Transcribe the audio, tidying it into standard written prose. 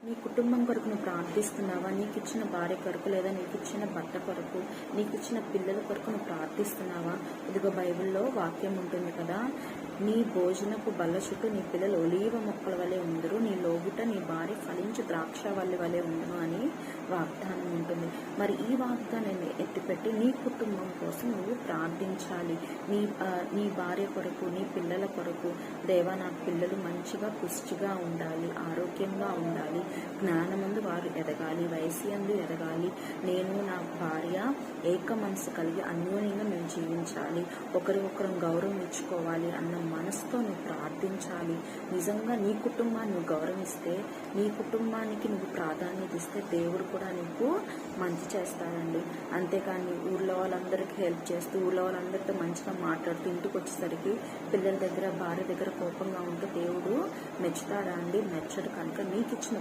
నీ కుటుంబం కొరకు నువ్వు ప్రార్థిస్తున్నావా? నీకు ఇచ్చిన భార్య కొరకు, లేదా నీకు ఇచ్చిన భర్త కొరకు, నీకు ఇచ్చిన పిల్లల కొరకు నువ్వు ప్రార్థిస్తున్నావా? ఇదిగో బైబిల్లో వాక్యం ఉంటుంది కదా, నీ భోజనపు బల్ల చుట్టూ నీ పిల్లలు ఒలీవ మొక్కల వలె ఉందరు, నీ లోగిట నీ భార్య ఫలించు ద్రాక్షవల్లి వలె ఉండును అని వాగ్దానం ఉంటుంది. మరి ఈ వాగ్దానాన్ని ఎత్తిపెట్టి నీ కుటుంబం కోసం నువ్వు ప్రార్థించాలి. నీ భార్య కొరకు, నీ పిల్లల కొరకు, దేవా నా పిల్లలు మంచిగా పుష్టిగా ఉండాలి, ఆరోగ్యంగా ఉండాలి, జ్ఞానమందు వారు ఎదగాలి, వయస్సు ఎదగాలి, నేను నా భార్య ఏక మనసు కలిగి అన్యోన్యంగా మేము జీవించాలి, ఒకరికొకరం గౌరవం ఇచ్చుకోవాలి అన్న మనసుతో నువ్వు ప్రార్థించాలి. నిజంగా నీ కుటుంబాన్ని నువ్వు గౌరవిస్తే, నీ కుటుంబానికి నువ్వు ప్రాధాన్యత ఇస్తే దేవుడు కూడా నీకు మంచి చేస్తాడండి. అంతేకాని ఊర్లో వాళ్ళందరికీ హెల్ప్ చేస్తూ, ఊర్లో వాళ్ళందరితో మంచిగా మాట్లాడుతూ ఇంటికి వచ్చేసరికి పిల్లల దగ్గర, భార్య దగ్గర కోపంగా ఉంటే దేవుడు మెచ్చుతాడా అండి? మెచ్చడు. కనుక నీకు ఇచ్చిన